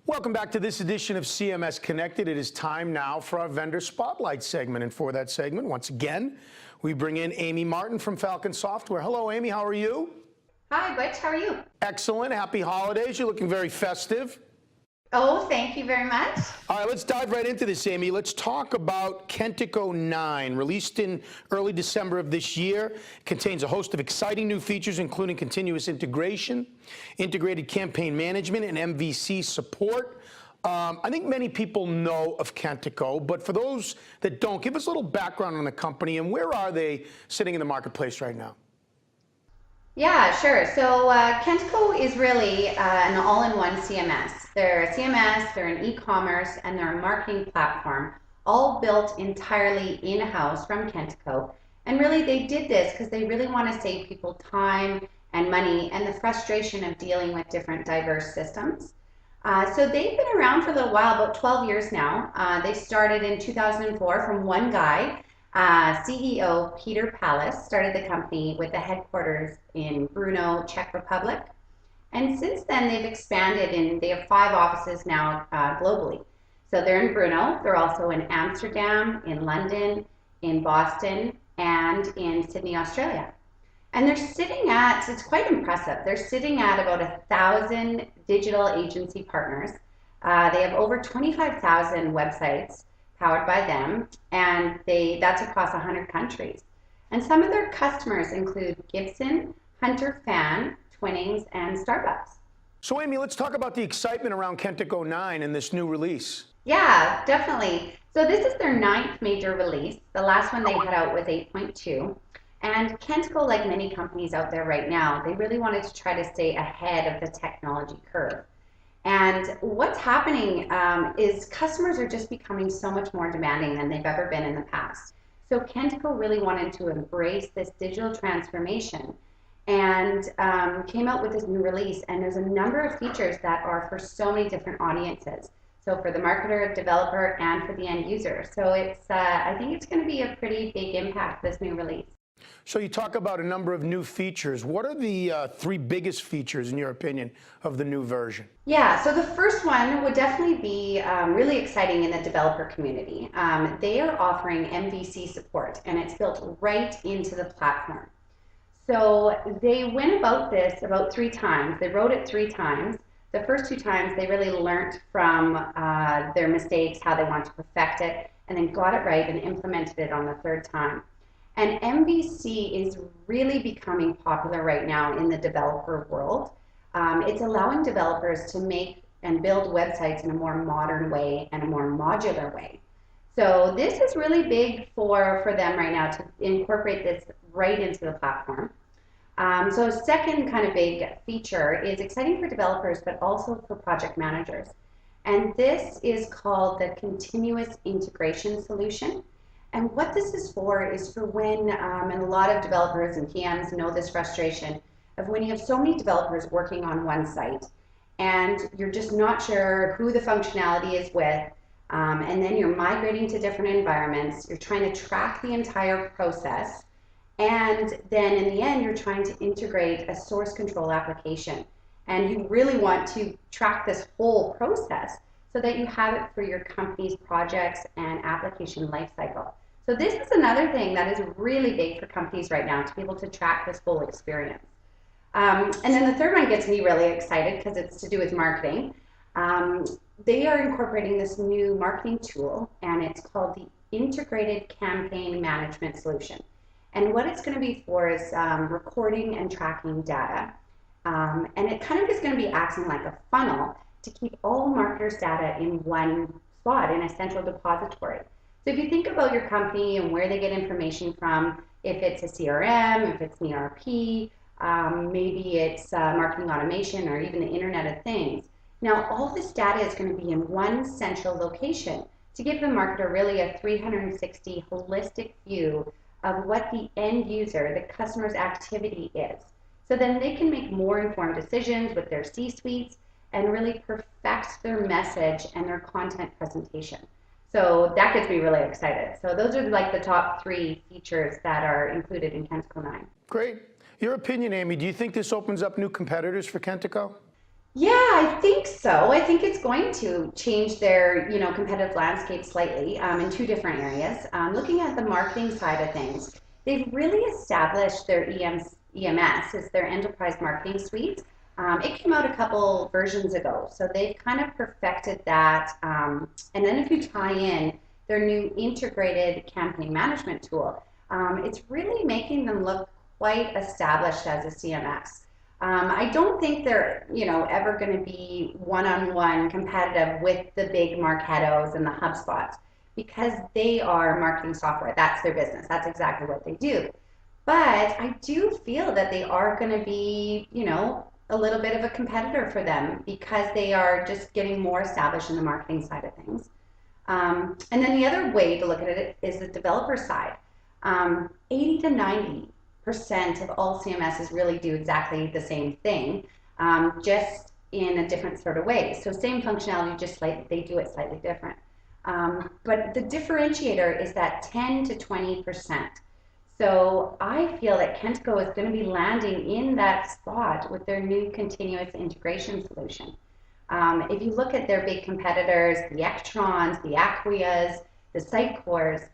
Welcome back to this edition of CMS Connected. It is time now for our Vendor Spotlight segment. And for that segment, once again, we bring in Martyn from Falcon-Software. Hello, Amy. How are you? Hi, Butch. How are you? Excellent. Happy holidays. You're looking very festive. Oh, thank you very much. All right, let's dive right into this, Amy. Let's talk about Kentico 9, released in early December of this year. It contains a host of exciting new features, including continuous integration, integrated campaign management, and MVC support. I think many people know of Kentico, but for those that don't, give us a little background on the company and where are they sitting in the marketplace right now? Yeah, sure. So Kentico is really an all-in-one CMS. They're a CMS, they're an e-commerce, and they're a marketing platform, all built entirely in-house from Kentico. And really they did this because they really want to save people time and money and the frustration of dealing with different diverse systems. So they've been around for a little while, about 12 years now. They started in 2004 from one guy. CEO Peter Palace started the company with the headquarters in Brno, Czech Republic. And since then, they've expanded and they have 5 offices now globally. So they're in Brno, they're also in Amsterdam, in London, in Boston, and in Sydney, Australia. And they're sitting at, it's quite impressive, they're sitting at about 1,000 digital agency partners. They have over 25,000 websites powered by them, and that's across 100 countries. And some of their customers include Gibson, Hunter Fan, Twinings, and Starbucks. So Amy, let's talk about the excitement around Kentico 9 and this new release. Yeah, definitely. So this is their 9th major release. The last one they had out was 8.2. And Kentico, like many companies out there right now, they really wanted to try to stay ahead of the technology curve. And what's happening is customers are just becoming so much more demanding than they've ever been in the past. So Kentico really wanted to embrace this digital transformation and came out with this new release. And there's a number of features that are for so many different audiences. So for the marketer, developer, and for the end user. So it's I think it's going to be a pretty big impact, this new release. So you talk about a number of new features. What are the 3 biggest features, in your opinion, of the new version? Yeah, so the first one would definitely be really exciting in the developer community. They are offering MVC support, and it's built right into the platform. So they went about this about 3 times. They wrote it 3 times. The first 2 times, they really learned from their mistakes, how they want to perfect it, and then got it right and implemented it on the 3rd time. And MVC is really becoming popular right now in the developer world. It's allowing developers to make and build websites in a more modern way and a more modular way. So this is really big for them right now to incorporate this right into the platform. So a second kind of big feature is exciting for developers, but also for project managers. And this is called the continuous integration solution. And what this is for when, and a lot of developers and PMs know this frustration of when you have so many developers working on one site and you're just not sure who the functionality is with, and then you're migrating to different environments, you're trying to track the entire process, and then in the end you're trying to integrate a source control application. And you really want to track this whole process so that you have it for your company's projects and application lifecycle. So this is another thing that is really big for companies right now, to be able to track this whole experience. And then the third one gets me really excited because it's to do with marketing. They are incorporating this new marketing tool, and it's called the Integrated Campaign Management Solution. And what it's going to be for is recording and tracking data. And it kind of is going to be acting like a funnel to keep all marketers' data in one spot, in a central depository. So if you think about your company and where they get information from, if it's a CRM, if it's an ERP, maybe it's marketing automation or even the Internet of Things. Now all this data is going to be in one central location to give the marketer really a 360 holistic view of what the end user, the customer's activity is. So then they can make more informed decisions with their C-suites and really perfect their message and their content presentation. So that gets me really excited. So those are like the top 3 features that are included in Kentico 9. Great. Your opinion, Amy, do you think this opens up new competitors for Kentico? Yeah, I think so. I think it's going to change their, competitive landscape slightly in two different areas. Looking at the marketing side of things, they've really established their EMS as their enterprise marketing suite. It came out a couple versions ago, so they've kind of perfected that. And then if you tie in their new integrated campaign management tool, it's really making them look quite established as a CMS. I don't think they're, ever going to be one-on-one competitive with the big Marketos and the HubSpots because they are marketing software. That's their business. That's exactly what they do. But I do feel that they are going to be, a little bit of a competitor for them because they are just getting more established in the marketing side of things. And then the other way to look at it is the developer side. 80 to 90% of all CMSs really do exactly the same thing, just in a different sort of way. So same functionality, just slightly, they do it slightly different. But the differentiator is that 10 to 20%. So I feel that Kentico is going to be landing in that spot with their new continuous integration solution. If you look at their big competitors, the Ectrons, the Acquias, the Sitecores,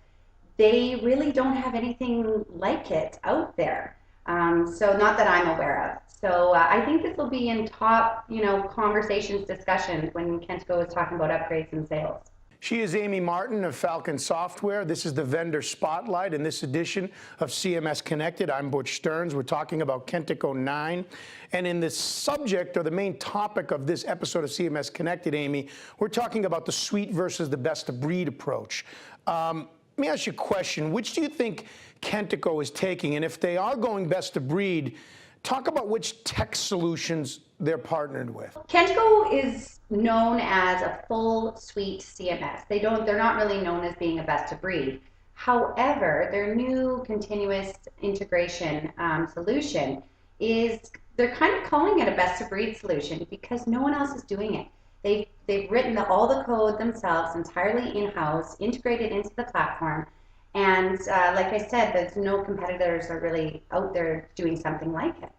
they really don't have anything like it out there. So not that I'm aware of. So I think this will be in top, conversations, discussions when Kentico is talking about upgrades and sales. She is Amy Martyn of Falcon-Software. This is the Vendor Spotlight in this edition of CMS-Connected. I'm Butch Stearns. We're talking about Kentico 9. And in the subject or the main topic of this episode of CMS-Connected, Amy, we're talking about the suite versus the best-of-breed approach. Let me ask you a question. Which do you think Kentico is taking? And if they are going best-of-breed, talk about which tech solutions they're partnered with. Kentico is known as a full suite CMS. They're not really known as being a best of breed. However, their new continuous integration solution they're kind of calling it a best of breed solution because no one else is doing it. They've written all the code themselves entirely in-house, integrated into the platform. And like I said, there's no competitors are really out there doing something like it.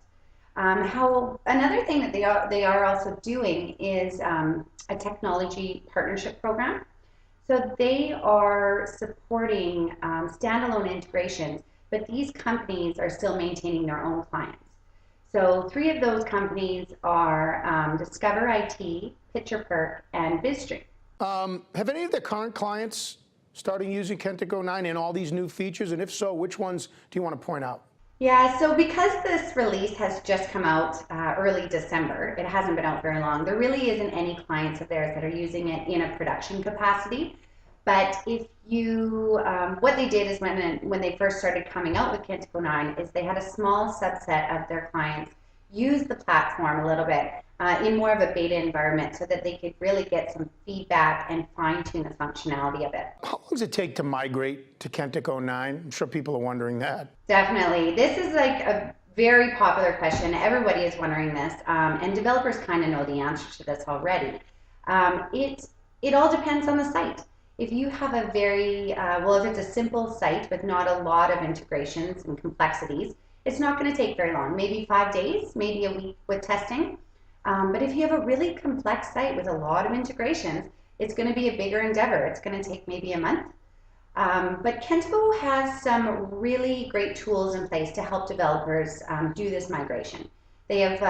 Another thing that they are also doing is a technology partnership program. So they are supporting standalone integrations, but these companies are still maintaining their own clients. So 3 of those companies are Discover IT, PicturePerk, and BizStream. Have any of the current clients started using Kentico 9 and all these new features? And if so, which ones do you want to point out? Yeah, so because this release has just come out early December, it hasn't been out very long, there really isn't any clients of theirs that are using it in a production capacity. But if you, what they did is when they first started coming out with Kentico 9 is they had a small subset of their clients use the platform a little bit in more of a beta environment so that they could really get some feedback and fine-tune the functionality of it. How long does it take to migrate to Kentico 9? I'm sure people are wondering that. Definitely. This is like a very popular question. Everybody is wondering this, and developers kind of know the answer to this already. It all depends on the site. If you have a very, if it's a simple site with not a lot of integrations and complexities, it's not going to take very long, maybe 5 days, maybe a week with testing. But if you have a really complex site with a lot of integrations, it's going to be a bigger endeavor. It's going to take maybe a month. But Kentico has some really great tools in place to help developers do this migration. They have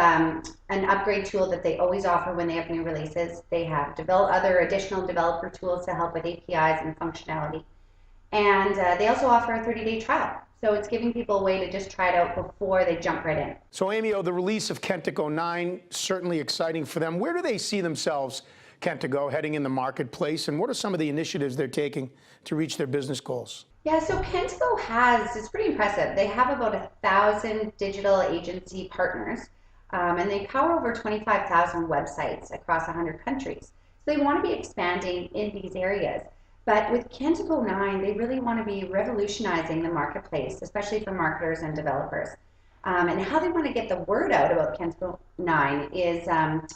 an upgrade tool that they always offer when they have new releases. They have other additional developer tools to help with APIs and functionality. And they also offer a 30-day trial. So it's giving people a way to just try it out before they jump right in. So Amy, the release of Kentico 9, certainly exciting for them. Where do they see themselves, Kentico, heading in the marketplace? And what are some of the initiatives they're taking to reach their business goals? Yeah, so Kentico it's pretty impressive. They have about 1,000 digital agency partners, and they power over 25,000 websites across 100 countries. So they want to be expanding in these areas. But with Kentico 9, they really want to be revolutionizing the marketplace, especially for marketers and developers. And how they want to get the word out about Kentico 9 is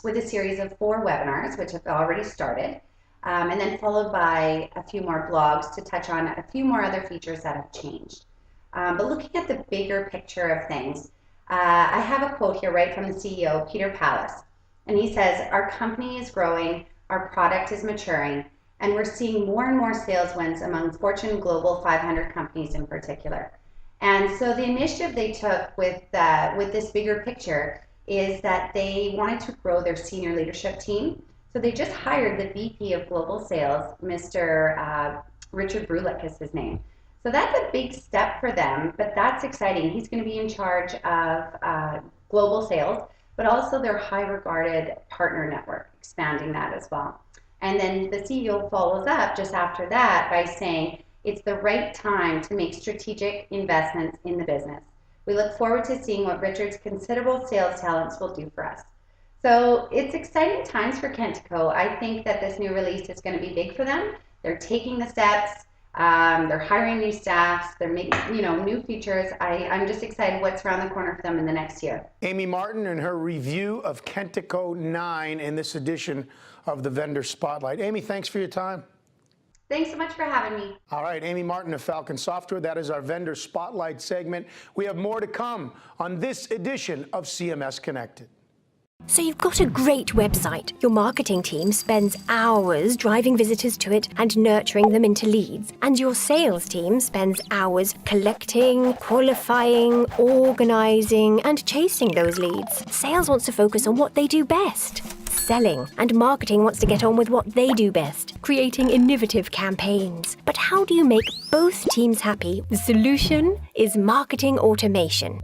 with a series of 4 webinars, which have already started, and then followed by a few more blogs to touch on a few more other features that have changed. But looking at the bigger picture of things, I have a quote here right from the CEO, Peter Pallas. And he says, our company is growing, our product is maturing, and we're seeing more and more sales wins among Fortune Global 500 companies in particular. And so the initiative they took with this bigger picture is that they wanted to grow their senior leadership team. So they just hired the VP of Global Sales, Mr. Richard Brulick is his name. So that's a big step for them, but that's exciting. He's going to be in charge of global sales, but also their high regarded partner network, expanding that as well. And then the CEO follows up just after that by saying it's the right time to make strategic investments in the business. We look forward to seeing what Richard's considerable sales talents will do for us. So it's exciting times for Kentico. I think that this new release is going to be big for them. They're taking the steps. They're hiring new staffs. They're making, new features. I'm just excited what's around the corner for them in the next year. Amy Martyn and her review of Kentico 9 in this edition of the Vendor Spotlight. Amy, thanks for your time. Thanks so much for having me. All right, Amy Martyn of Falcon-Software. That is our Vendor Spotlight segment. We have more to come on this edition of CMS Connected. So you've got a great website. Your marketing team spends hours driving visitors to it and nurturing them into leads. And your sales team spends hours collecting, qualifying, organizing, and chasing those leads. Sales wants to focus on what they do best, selling. And marketing wants to get on with what they do best, creating innovative campaigns. But how do you make both teams happy? The solution is marketing automation.